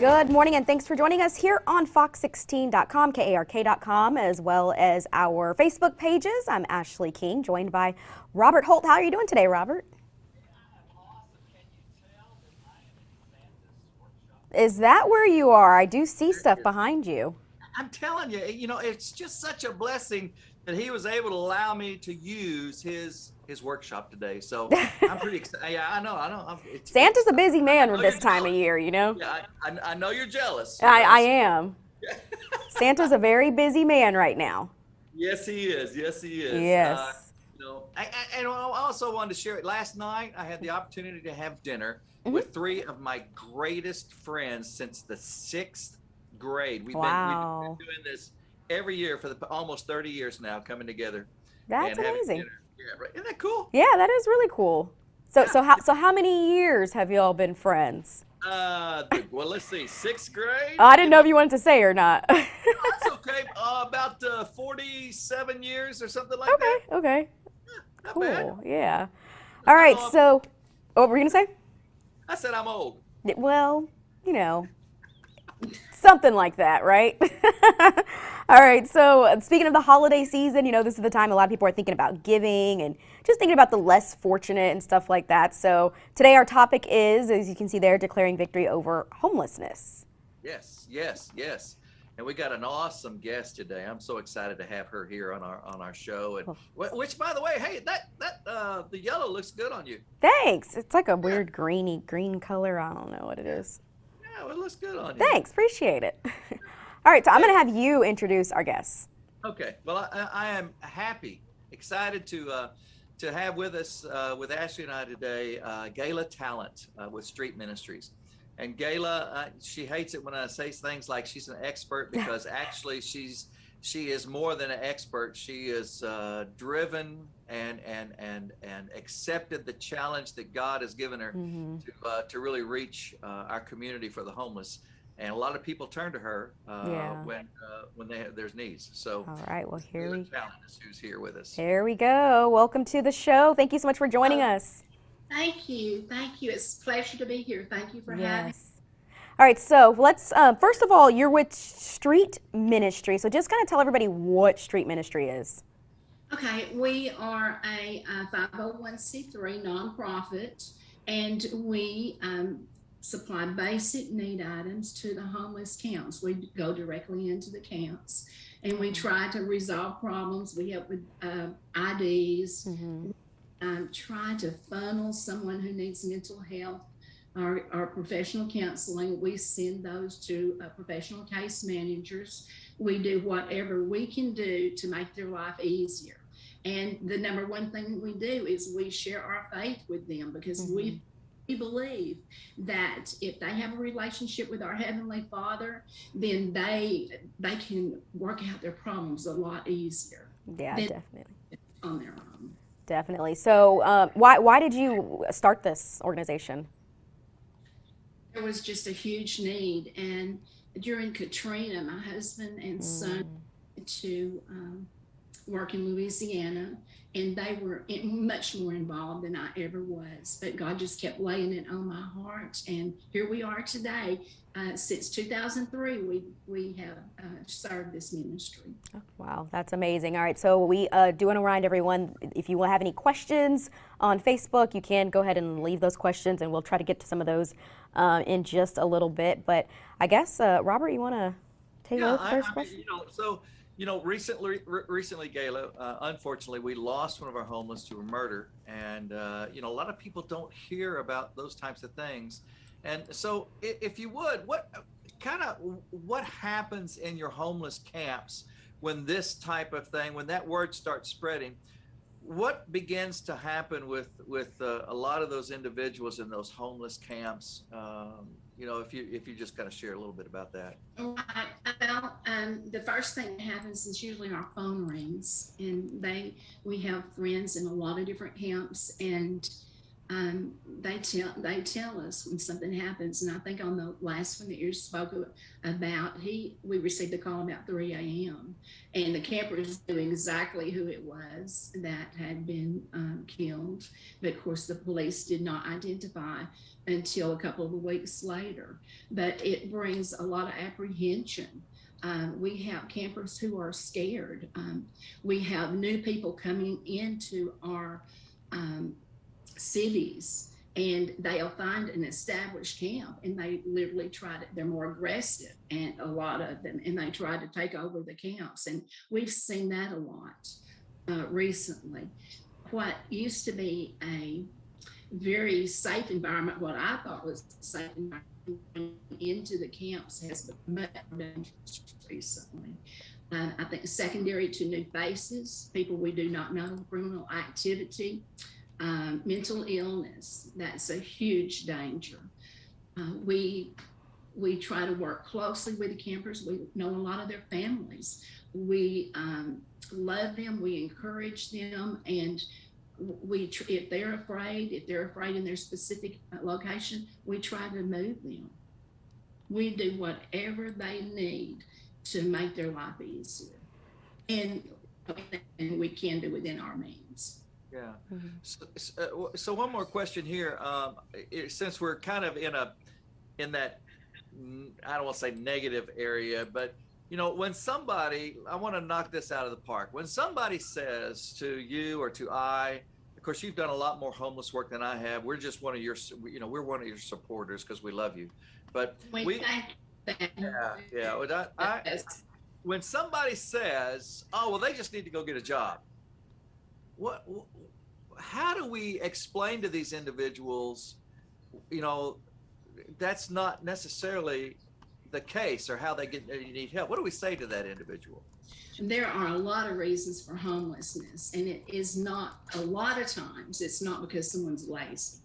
Good morning, and thanks for joining us here on fox16.com, KARK.com, as well as our Facebook pages. I'm Ashlei King, joined by Robert Holt. How are you doing today, Robert? I'm awesome. Can you tell that I am in Santa's workshop? Is that where you are? I do see There it stuff is. behind you. I'm telling you, it's just such a blessing that he was able to allow me to use his workshop today. So I'm pretty excited. Yeah, I know. Santa's a I busy man know with you're this time of jealous. year, you know? Yeah, I know you're jealous. I am. Yeah. Santa's a very busy man right now. Yes, he is. Yes, he is. Yes. And I also wanted to share it. Last night, I had the opportunity to have dinner with three of my greatest friends since the sixth grade. We've Wow. been doing this every year for almost 30 years now, coming together That's and having amazing. dinner. Yeah, right. Isn't that cool? Yeah, that is really cool. So, Yeah. so how many years have you all been friends? Well, let's see, sixth grade. I didn't know if you wanted to say or not. That's okay. About 47 years or something like that. Okay, okay. Not bad. Cool. Yeah. All right. I'm- So, what were you gonna say? I said I'm old. Well, you know, something like that, right? All right. So, speaking of the holiday season, this is the time a lot of people are thinking about giving and just thinking about the less fortunate and stuff like that. So, today our topic is, as you can see there, declaring victory over homelessness. Yes, yes, yes. And we got an awesome guest today. I'm so excited to have her here on our show. And which, by the way, hey, the yellow looks good on you. Thanks. It's like a weird green color. I don't know what it is. Yeah, it looks good on you. Thanks. Appreciate it. All right. So, I'm going to have you introduce our guests. Okay. Well, I am happy, excited to have with us with Ashlei and I today, Gayla Talent with Street Ministries. And Gayla, she hates it when I say things like she's an expert, because actually she is more than an expert. She is driven and accepted the challenge that God has given her to really reach our community for the homeless. And a lot of people turn to her when there's needs. So, all right. Well, Gayla Talent is who's here with us. Here we go. Welcome to the show. Thank you so much for joining us. Thank you. Thank you. It's a pleasure to be here. Thank you for having me. All right. So let's, first of all, you're with Street Ministry. So just kind of tell everybody what Street Ministry is. Okay. We are a 501c3 nonprofit, and we supply basic need items to the homeless camps. We go directly into the camps, and we try to resolve problems. We help with IDs. Try to funnel someone who needs mental health or professional counseling. We send those to professional case managers. We do whatever we can do to make their life easier. And the number one thing we do is we share our faith with them, because we believe that if they have a relationship with our Heavenly Father, then they can work out their problems a lot easier. Yeah, definitely. On their own. Definitely. So why did you start this organization? There was just a huge need. And during Katrina, my husband and son went to work in Louisiana, and they were much more involved than I ever was. But God just kept laying it on my heart. And here we are today. Since 2003, we have served this ministry. Oh, wow, that's amazing. All right, so we do want to remind everyone, if you will have any questions on Facebook, you can go ahead and leave those questions, and we'll try to get to some of those in just a little bit. But I guess, Robert, you want to take over the first question? Recently, Gayla, unfortunately, we lost one of our homeless to a murder. And, a lot of people don't hear about those types of things. And so if you would, what happens in your homeless camps when this type of thing, when that word starts spreading? What begins to happen with a lot of those individuals in those homeless camps? If you just kind of share a little bit about that. Right. Well, the first thing that happens is usually our phone rings, and we have friends in a lot of different camps, and They tell us when something happens, and I think on the last one that you spoke about, we received a call about 3 a.m. and the campers knew exactly who it was that had been killed, but of course the police did not identify until a couple of weeks later. But it brings a lot of apprehension. We have campers who are scared. We have new people coming into our cities, and they'll find an established camp and they literally they're more aggressive, and a lot of them, and they try to take over the camps. And we've seen that a lot recently. What used to be a very safe environment, what I thought was a safe environment into the camps, has become much more dangerous recently. I think secondary to new faces, people we do not know, criminal activity, mental illness, that's a huge danger. We try to work closely with the campers. We know a lot of their families. We love them, we encourage them, and if they're afraid in their specific location, we try to move them. We do whatever they need to make their life easier, and we can do within our means. Yeah. So one more question here. Since we're kind of in that, I don't want to say negative area, but when somebody, I want to knock this out of the park. When somebody says to you or to of course, you've done a lot more homeless work than I have. We're just one of your, we're one of your supporters because we love you. But when somebody says, "Oh, well, they just need to go get a job," how do we explain to these individuals, that's not necessarily the case, or how they need help? What do we say to that individual? There are a lot of reasons for homelessness, and it is not, a lot of times, it's not because someone's lazy.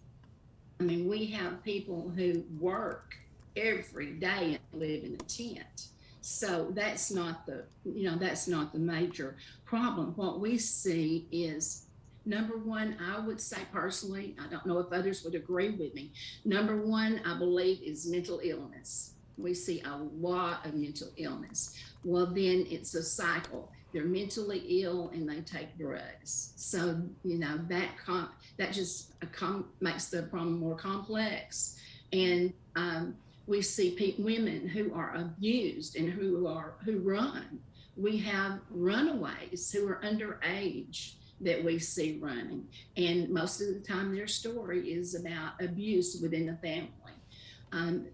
I mean, we have people who work every day and live in a tent. So that's not the major problem. What we see is, number one, I would say personally, I don't know if others would agree with me. Number one, I believe, is mental illness. We see a lot of mental illness. Well, then it's a cycle. They're mentally ill and they take drugs. So, that just makes the problem more complex. And we see women who are abused and who run. We have runaways who are underage that we see running. And most of the time their story is about abuse within the family.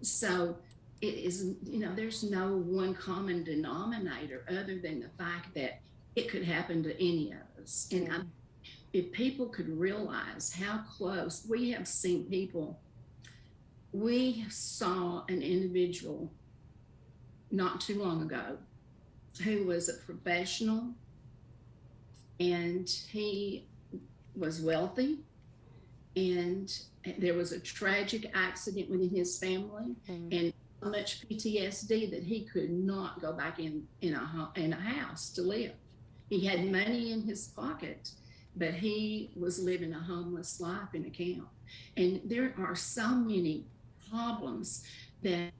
So it is, there's no one common denominator other than the fact that it could happen to any of us. And if people could realize how close, we have seen people. We saw an individual not too long ago who was a professional, and he was wealthy, and there was a tragic accident within his family, and so much PTSD that he could not go back in a house to live. He had money in his pocket, but he was living a homeless life in a camp. And there are so many problems that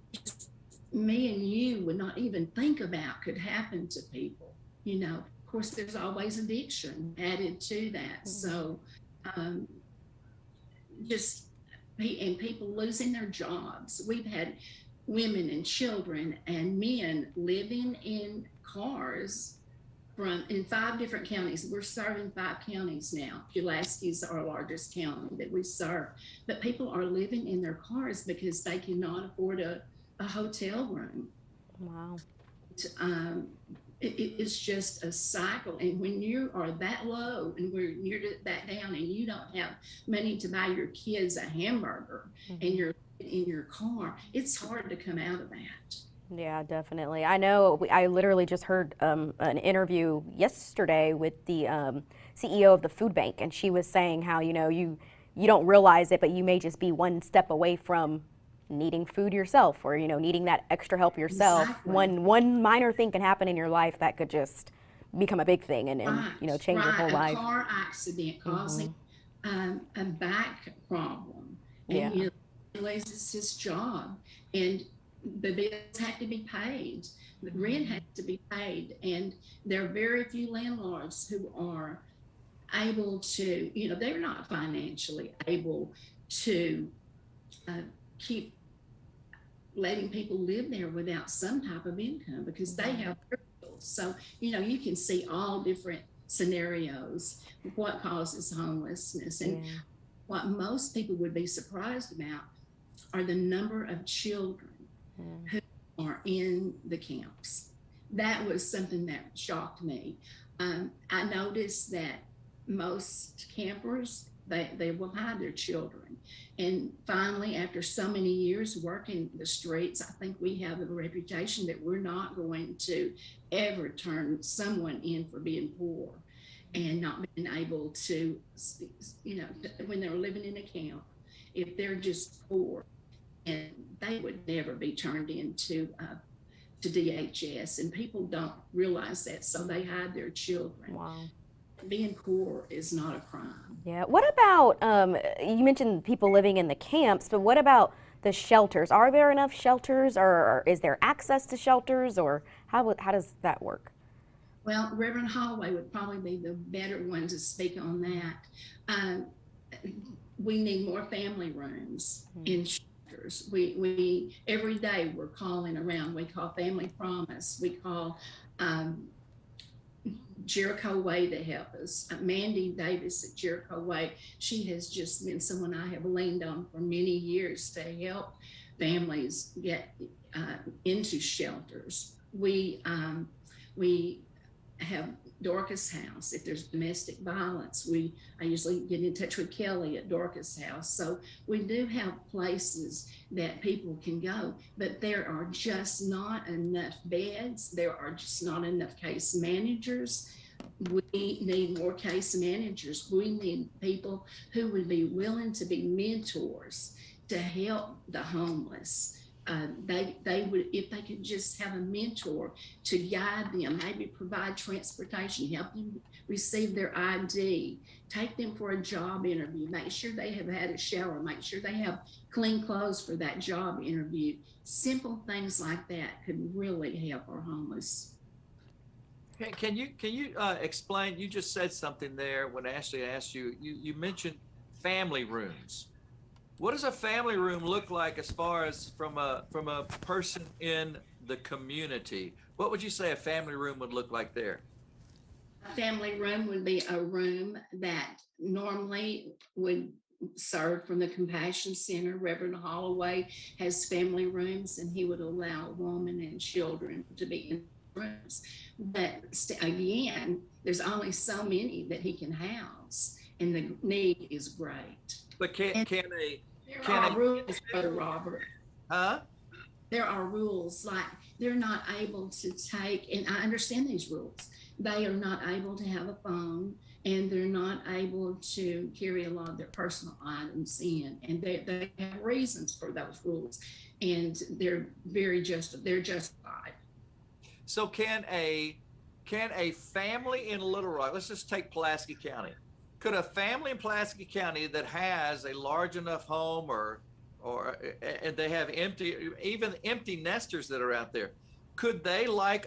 me and you would not even think about could happen to people. Of course, there's always addiction added to that. So and people losing their jobs. We've had women and children and men living in cars in 5 different counties. We're serving 5 counties now. Pulaski is our largest county that we serve. But people are living in their cars because they cannot afford a hotel room. Wow. It's just a cycle. And when you are that low and you're that down and you don't have money to buy your kids a hamburger, and you're in your car, it's hard to come out of that. Yeah, definitely. I know. I literally just heard an interview yesterday with the CEO of the food bank, and she was saying how you don't realize it, but you may just be one step away from needing food yourself, or needing that extra help yourself. Exactly. One minor thing can happen in your life that could just become a big thing and change your whole life. A car accident causing a back problem, and Yeah. he loses his job, and the bills have to be paid, the rent has to be paid, and there are very few landlords who are able to, they're not financially able to uh, keep letting people live there without some type of income because they have their bills. So, you can see all different scenarios, what causes homelessness. And Yeah. what most people would be surprised about are the number of children Mm. who are in the camps. That was something that shocked me. I noticed that most campers, they will hide their children. And finally, after so many years working the streets, I think we have a reputation that we're not going to ever turn someone in for being poor and not being able to, when they're living in a camp, if they're just poor, and they would never be turned into to DHS, and people don't realize that, so they hide their children. Wow. Being poor is not a crime. Yeah. What about, you mentioned people living in the camps, but what about the shelters? Are there enough shelters, or is there access to shelters, or how does that work? Well, Reverend Holloway would probably be the better one to speak on that. Um, we need more family rooms in shelters. We every day we're calling around. We call Family Promise. We call Jericho Way to help us. Mandy Davis at Jericho Way, she has just been someone I have leaned on for many years to help families get into shelters. We have Dorcas House. If there's domestic violence, I usually get in touch with Kelly at Dorcas House. So we do have places that people can go, but there are just not enough beds. There are just not enough case managers. We need more case managers. We need people who would be willing to be mentors to help the homeless. They would, if they could just have a mentor to guide them, maybe provide transportation, help them receive their ID, take them for a job interview, make sure they have had a shower, make sure they have clean clothes for that job interview. Simple things like that could really help our homeless. Can you explain? You just said something there when Ashlei asked you. You mentioned family rooms. What does a family room look like as far as from a person in the community? What would you say a family room would look like there? A family room would be a room that normally would serve from the Compassion Center. Reverend Holloway has family rooms, and he would allow women and children to be in rooms. But again, there's only so many that he can house, and the need is great. But can a rules, Brother Robert? Huh? There are rules, like they're not able to take, and I understand these rules. They are not able to have a phone, and they're not able to carry a lot of their personal items in, and they have reasons for those rules, and they're justified. So can a family in Little Rock, let's just take Pulaski County. Could a family in Pulaski County that has a large enough home and they have empty nesters that are out there, could they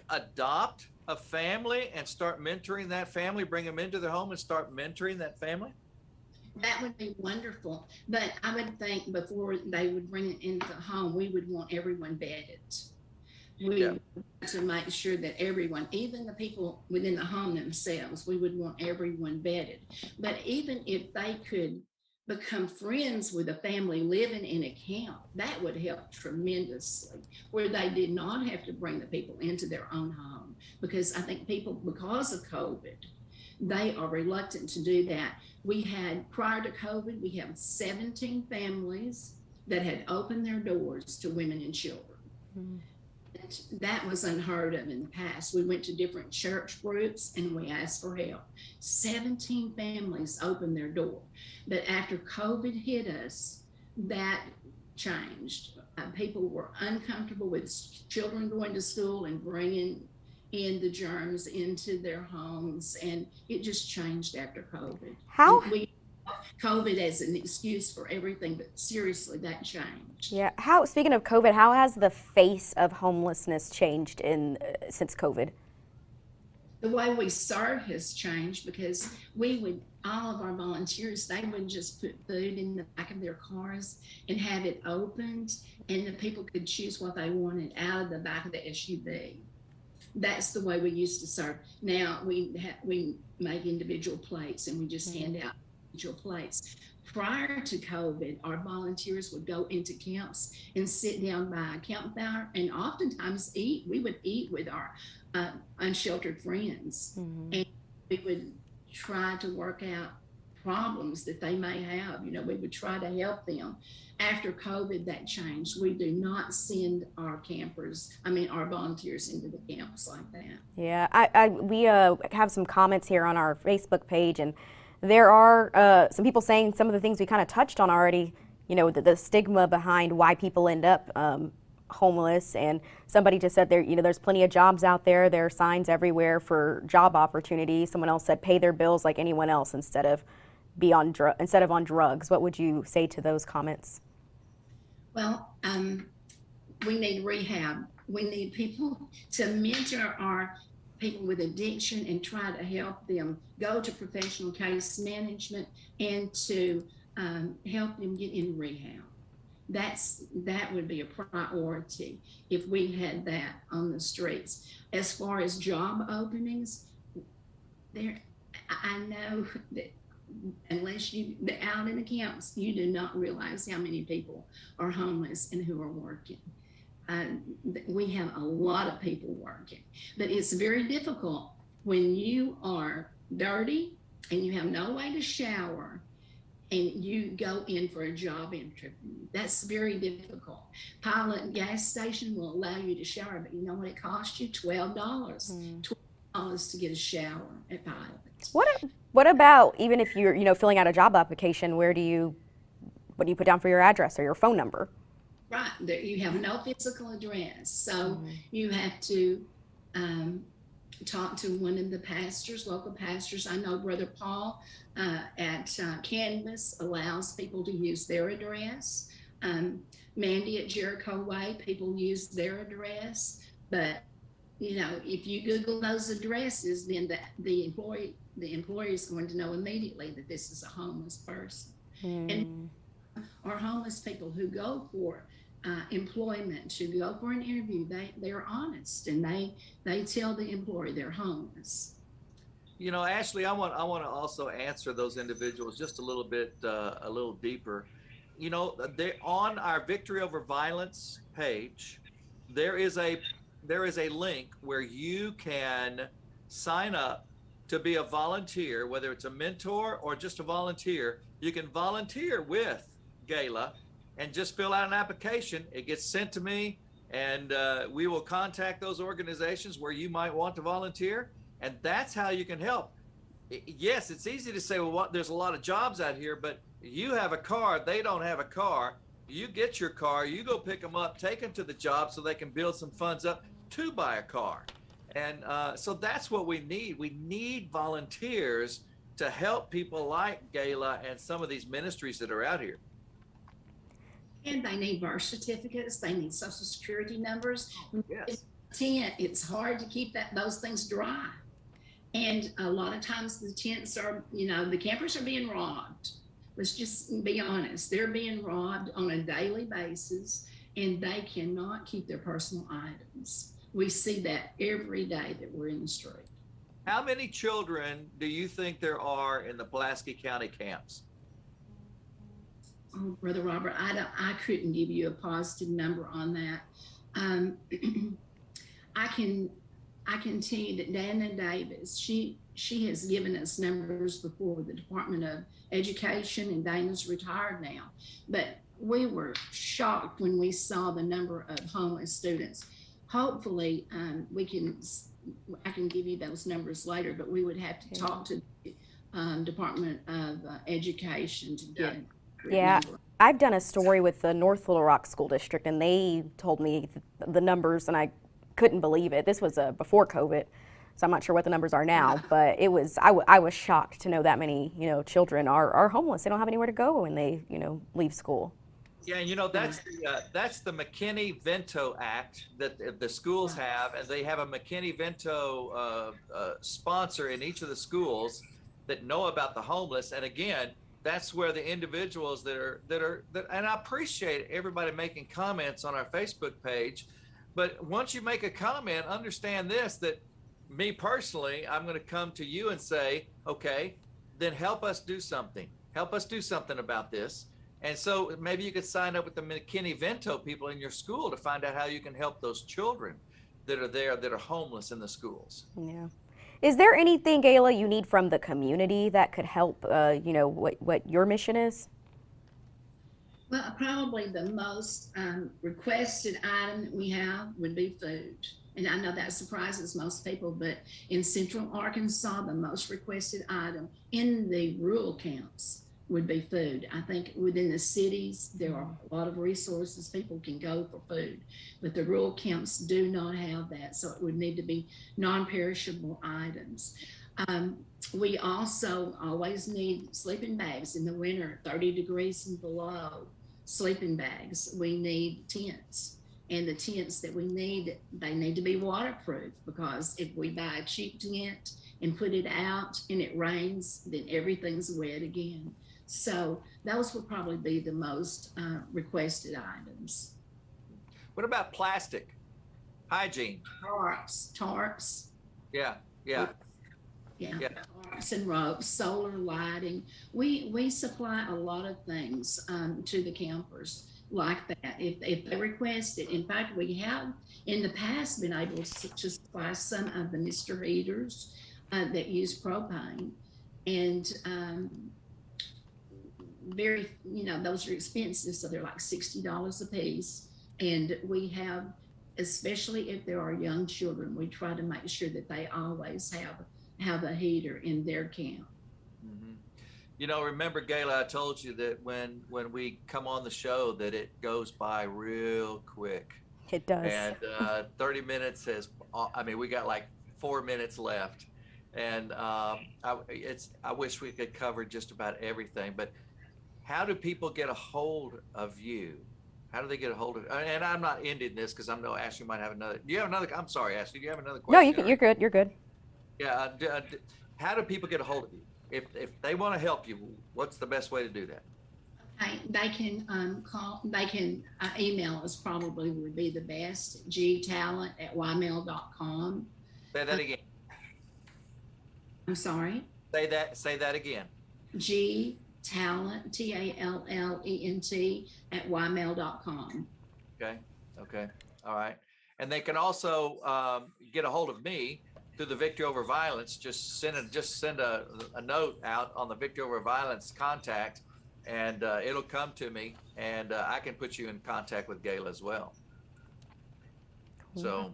adopt a family and start mentoring that family, bring them into their home and start mentoring that family? That would be wonderful. But I would think before they would bring it into the home, we would want everyone bedded. We want to make sure that everyone, even the people within the home themselves, we would want everyone bedded. But even if they could become friends with a family living in a camp, that would help tremendously, where they did not have to bring the people into their own home. Because I think people, because of COVID, they are reluctant to do that. Prior to COVID, we have 17 families that had opened their doors to women and children. Mm-hmm. That was unheard of in the past. We went to different church groups and we asked for help. 17 families opened their door. But after COVID hit us, that changed. People were uncomfortable with children going to school and bringing in the germs into their homes, and it just changed after COVID. How? We COVID as an excuse for everything, but seriously, that changed. Yeah. Speaking of COVID, how has the face of homelessness changed since COVID? The way we serve has changed because all of our volunteers, they would just put food in the back of their cars and have it opened, and the people could choose what they wanted out of the back of the SUV. That's the way we used to serve. Now we make individual plates and we just hand out individual plates. Prior to COVID, our volunteers would go into camps and sit down by a campfire and oftentimes eat. We would eat with our unsheltered friends, and we would try to work out problems that they may have. You know, we would try to help them. After COVID, that changed. We do not send our our volunteers into the camps like that. Yeah, we have some comments here on our Facebook page, and there are some people saying some of the things we kind of touched on already. You know, the stigma behind why people end up homeless, and somebody just said there's plenty of jobs out there. There are signs everywhere for job opportunities. Someone else said pay their bills like anyone else instead of on drugs. What would you say to those comments? Well, we need rehab. We need people to mentor our people with addiction and try to help them go to professional case management and to help them get in rehab. That would be a priority if we had that on the streets. As far as job openings, I know that unless you're out in the camps, you do not realize how many people are homeless and who are working. We have a lot of people working, but it's very difficult when you are dirty and you have no way to shower and you go in for a job interview. That's very difficult. Pilot gas station will allow you to shower, but you know what it costs you? $12. $12 to get a shower at Pilot. What about even if you're filling out a job application? What do you put down for your address or your phone number? Right, you have no physical address, so you have to talk to one of the pastors, local pastors. I know Brother Paul at Canvas allows people to use their address. Mandy at Jericho Way, people use their address, but if you Google those addresses, then the employer is going to know immediately that this is a homeless person. And our homeless people who go for employment, who go for an interview, they're honest and they tell the employer they're homeless. Ashlei, I want to also answer those individuals just a little bit, a little deeper. They on our Victory Over Violence page, there is a link where you can sign up to be a volunteer, whether it's a mentor or just a volunteer. You can volunteer with Gayla and just fill out an application. It gets sent to me, and we will contact those organizations where you might want to volunteer, and that's how you can help. Yes, it's easy to say, well, there's a lot of jobs out here, but you have a car, they don't have a car. You get your car, you go pick them up, take them to the job so they can build some funds up to buy a car. And so that's what we need. We need volunteers to help people like Gayla and some of these ministries that are out here. And they need birth certificates, they need social security numbers. Yes. It's hard to keep those things dry. And a lot of times the tents are, the campers are being robbed. Let's just be honest. They're being robbed on a daily basis, and they cannot keep their personal items. We see that every day that we're in the street. How many children do you think there are in the Pulaski County camps? Oh, Brother Robert, I couldn't give you a positive number on that. I can tell you that Dana Davis, she has given us numbers before with the Department of Education, and Dana's retired now. But we were shocked when we saw the number of homeless students. Hopefully, I can give you those numbers later, but we would have to talk to the Department of Education to get it. Yeah, I've done a story with the North Little Rock School District, and they told me the numbers, and I couldn't believe it. This was before COVID. So I'm not sure what the numbers are now, but it was, I was shocked to know that many, children are homeless. They don't have anywhere to go when they, leave school. Yeah, and that's the McKinney-Vento Act that the schools have, and they have a McKinney-Vento sponsor in each of the schools that know about the homeless. And again, that's where the individuals that and I appreciate everybody making comments on our Facebook page, but once you make a comment, understand this, that me personally, I'm going to come to you and say, okay, then help us do something. Help us do something about this. And so maybe you could sign up with the McKinney-Vento people in your school to find out how you can help those children that are there that are homeless in the schools. Yeah. Is there anything, Gayla, you need from the community that could help, what your mission is? Well, probably the most requested item that we have would be food. And I know that surprises most people, but in Central Arkansas, the most requested item in the rural camps would be food. I think within the cities, there are a lot of resources. People can go for food, but the rural camps do not have that. So it would need to be non-perishable items. We also always need sleeping bags in the winter, 30 degrees and below, sleeping bags. We need tents. And the tents that we need, they need to be waterproof, because if we buy a cheap tent and put it out and it rains, then everything's wet again. So those would probably be the most requested items. What about plastic? Hygiene? Tarps. Yeah. Tarps and ropes, solar lighting. We supply a lot of things to the campers like that if they request it. In fact, we have in the past been able to supply some of the Mr. Heaters that use propane, and those are expensive, so they're like $60 a piece. And we have, especially if there are young children, we try to make sure that they always have a heater in their camp. Remember, Gayla, I told you that when we come on the show that it goes by real quick. It does. And 30 minutes we got like 4 minutes left. And I wish we could cover just about everything, but how do people get a hold of you? How do they get a hold of you? And I'm not ending this because I know Ashlei might have another. Do you have another? I'm sorry, Ashlei. Do you have another question? No, you're good. You're good. Yeah. How do people get a hold of you? If they want to help you, what's the best way to do that? Okay, they can call. They can email us. Probably would be the best. gtalent@ymail.com. Say that again. I'm sorry. Say that again. gtalent, TALLENT @ymail.com. Okay. All right. And they can also get a hold of me through the Victory Over Violence. Just send a note out on the Victory Over Violence contact, and it'll come to me, and I can put you in contact with Gayla as well. So,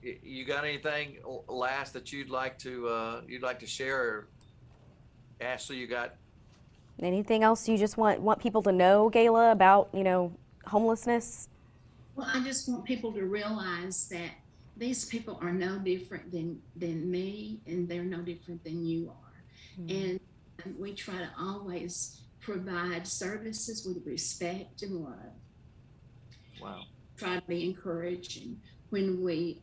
you got anything last that you'd like to share, Ashlei? You got anything else you just want people to know, Gayla, about homelessness? Well, I just want people to realize that these people are no different than me, and they're no different than you are. And we try to always provide services with respect and love. Wow. Try to be encouraging when we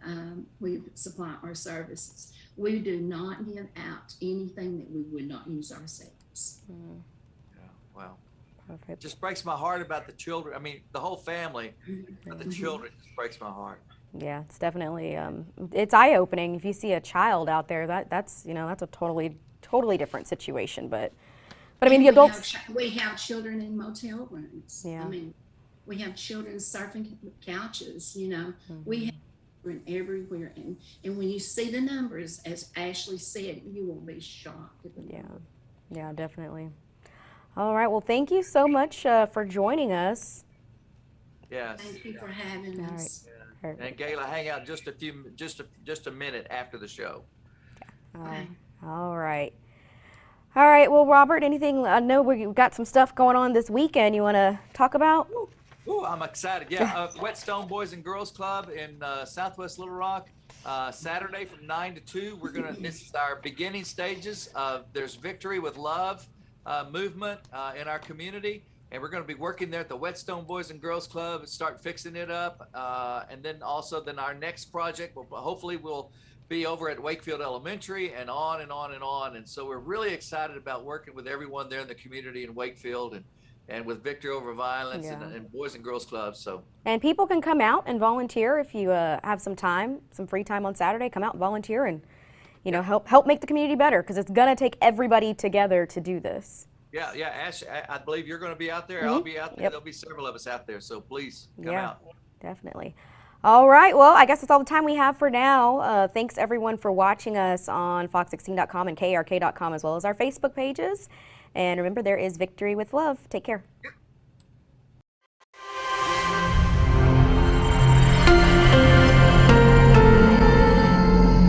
supply our services. We do not give out anything that we would not use ourselves. Yeah. Wow. Perfect. It just breaks my heart about the children. I mean, the whole family, but the children just breaks my heart. Yeah, it's definitely it's eye-opening. If you see a child out there, that's a totally different situation. But I mean, the adults. We have children in motel rooms. Yeah. I mean, we have children surfing couches. We have children everywhere, and when you see the numbers, as Ashlei said, you will be shocked at the number. Yeah, definitely. All right. Well, thank you so much for joining us. Yes. Thank you for having us. Yeah. And Gayla, hang out just a minute after the show. Okay. All right. Well, Robert, anything? I know we've got some stuff going on this weekend you want to talk about? Oh, I'm excited. Yeah, Whetstone Boys and Girls Club in Southwest Little Rock. Saturday from 9 to 2. This is our beginning stages of There's Victory with Love movement in our community. And we're going to be working there at the Whetstone Boys and Girls Club and start fixing it up. And then our next project will be over at Wakefield Elementary and on and on and on. And so we're really excited about working with everyone there in the community in Wakefield and with Victory Over Violence and Boys and Girls Clubs. So. And people can come out and volunteer if you have some free time on Saturday. Come out and volunteer and help make the community better, because it's gonna take everybody together to do this. Yeah, Ash, I believe you're going to be out there. I'll be out there. Yep. There'll be several of us out there, so please come out. Definitely. All right, well, I guess that's all the time we have for now. Thanks everyone for watching us on fox16.com and KARK.com, as well as our Facebook pages. And remember, there is victory with love. Take care. Yep.